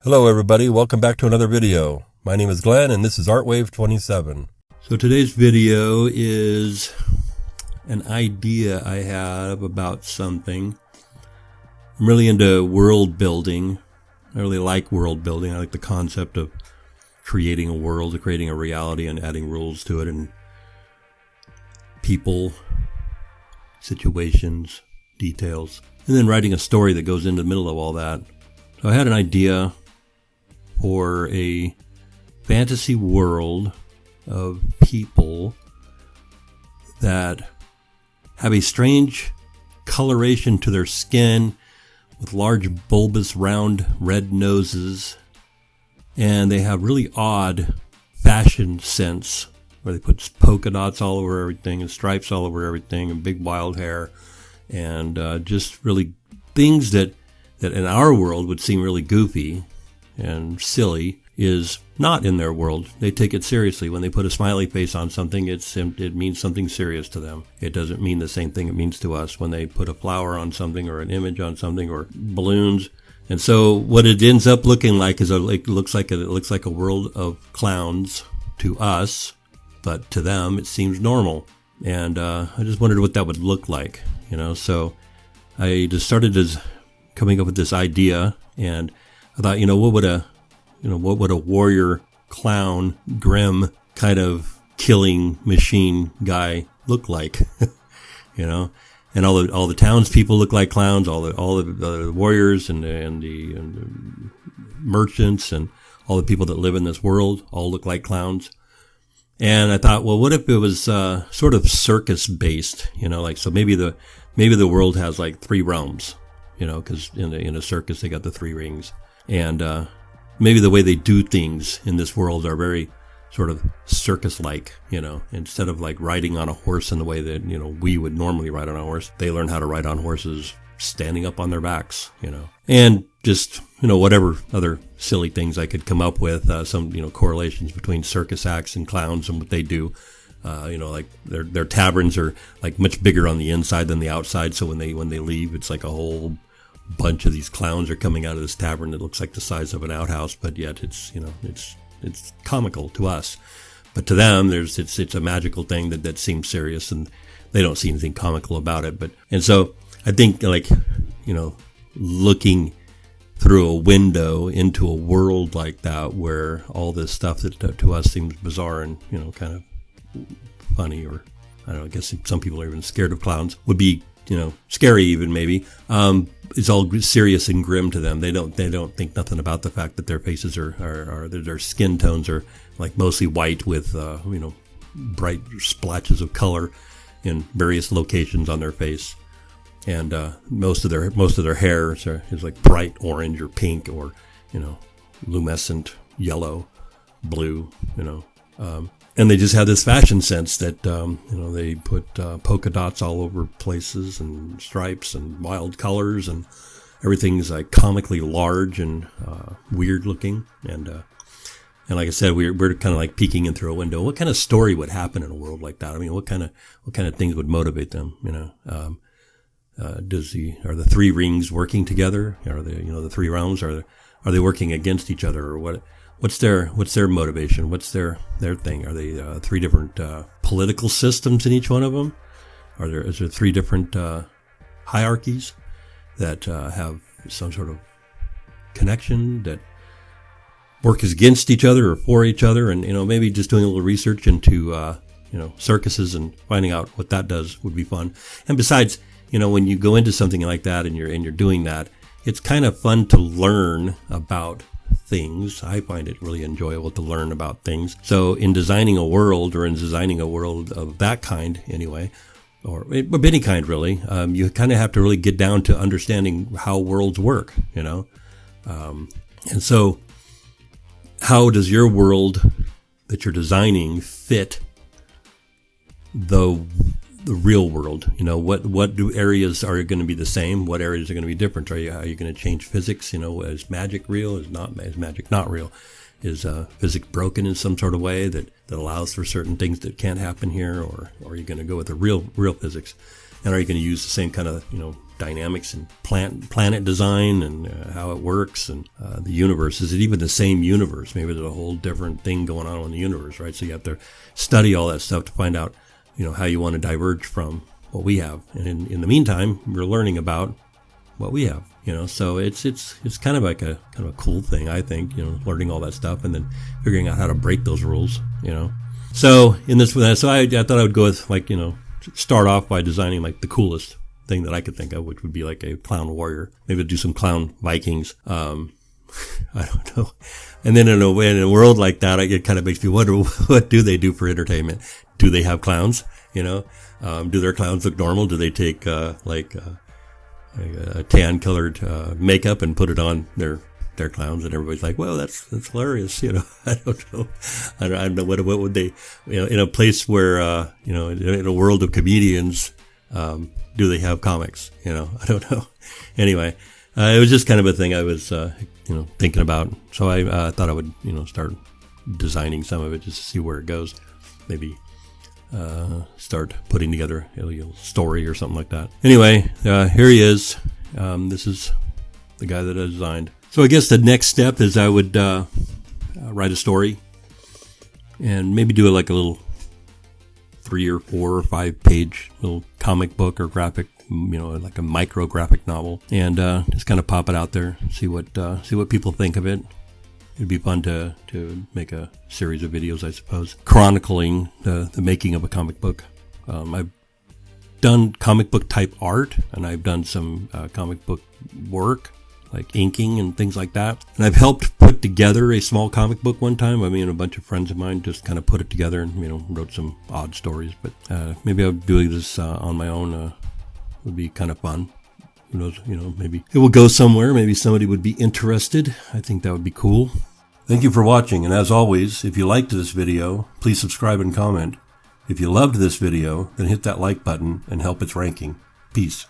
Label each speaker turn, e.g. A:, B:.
A: Hello everybody, welcome back to another video. My name is Glenn and this is ArtWave27. So today's video is an idea I have about something. I'm really into world building. I really like world building. I like the concept of creating a world, creating a reality and adding rules to it and people, situations, details, and then writing a story that goes into the middle of all that. So I had an idea for a fantasy world of people that have a strange coloration to their skin with large bulbous round red noses, and they have really odd fashion sense where they put polka dots all over everything and stripes all over everything and big wild hair and just really things that in our world would seem really goofy and silly is not in their world. They take it seriously. When they put a smiley face on something, it means something serious to them. It doesn't mean the same thing it means to us when they put a flower on something or an image on something or balloons. And so what it ends up looking like is it looks like a world of clowns to us, but to them it seems normal. And I just wondered what that would look like, So I just started coming up with this idea, and I thought, what would a warrior clown, grim kind of killing machine guy look like? And all the townspeople look like clowns. All the warriors and the merchants and all the people that live in this world all look like clowns. And I thought, well, what if it was sort of circus based? So maybe the world has like three realms. Because in a circus they got the three rings. And maybe the way they do things in this world are very sort of circus-like, Instead of like riding on a horse in the way that, we would normally ride on a horse, they learn how to ride on horses standing up on their backs, And just, whatever other silly things I could come up with, some, correlations between circus acts and clowns and what they do. Like their taverns are like much bigger on the inside than the outside. So when they leave, it's like a whole bunch of these clowns are coming out of this tavern that looks like the size of an outhouse, but yet it's comical to us. But to them, it's a magical thing that seems serious, and they don't see anything comical about it. And so I think looking through a window into a world like that, where all this stuff that to us seems bizarre and kind of funny, or I don't know, I guess some people are even scared of clowns, would be scary even maybe. It's all serious and grim to them. They don't think nothing about the fact that their faces are their skin tones are like mostly white with bright splashes of color in various locations on their face, and most of their hair is like bright orange or pink or luminescent yellow, blue, and they just have this fashion sense that, they put polka dots all over places and stripes and wild colors, and everything's like comically large and weird looking. And like I said, we're kind of like peeking in through a window. What kind of story would happen in a world like that? I mean, what kind of things would motivate them? Are the three rings working together? Are they, the three realms? Are they working against each other, or what? What's their motivation? What's their thing? Are they three different political systems in each one of them? Is there three different hierarchies that have some sort of connection that work against each other or for each other? And maybe just doing a little research into circuses and finding out what that does would be fun. And besides, when you go into something like that and you're doing that, it's kind of fun to learn about things. I find it really enjoyable to learn about things. So in designing a world, or in designing a world of that kind anyway, or of any kind really, you kind of have to really get down to understanding how worlds work, And so how does your world that you're designing fit the real world? What do areas are going to be the same? What areas are going to be different? Are you going to change physics? Is magic real? Is magic not real? Is physics broken in some sort of way that allows for certain things that can't happen here? Or are you going to go with the real physics? And are you going to use the same kind of, dynamics and planet design and how it works and the universe? Is it even the same universe? Maybe there's a whole different thing going on in the universe, right? So you have to study all that stuff to find out, how you want to diverge from what we have. And in the meantime, you're learning about what we have, so it's kind of like a cool thing, I think, learning all that stuff and then figuring out how to break those rules, So I thought I would go with start off by designing like the coolest thing that I could think of, which would be like a clown warrior. Maybe do some clown Vikings. I don't know. And then in a world like that, it kind of makes me wonder, what do they do for entertainment? Do they have clowns? Do their clowns look normal? Do they take a tan colored makeup and put it on their clowns, and everybody's like, well, that's hilarious. I don't know. I don't know what would they, in a place where, in a world of comedians, do they have comics? I don't know. Anyway, it was just kind of a thing I was, thinking about. So I thought I would, start designing some of it just to see where it goes. Maybe start putting together a story or something like that. Anyway, here he is. This is the guy that I designed. So I guess the next step is I would write a story and maybe do like a little 3 or 4 or 5 page little comic book or graphic, like a micro graphic novel, and just kind of pop it out there, see what people think of it. It'd be fun to make a series of videos, I suppose, chronicling the making of a comic book. I've done comic book type art, and I've done some comic book work, like inking and things like that. And I've helped put together a small comic book one time. I mean, a bunch of friends of mine just kind of put it together and, wrote some odd stories. But maybe I'll do this on my own. Would be kind of fun. Who knows, maybe it will go somewhere. Maybe somebody would be interested. I think that would be cool. Thank you for watching. And as always, if you liked this video, please subscribe and comment. If you loved this video, then hit that like button and help its ranking. Peace.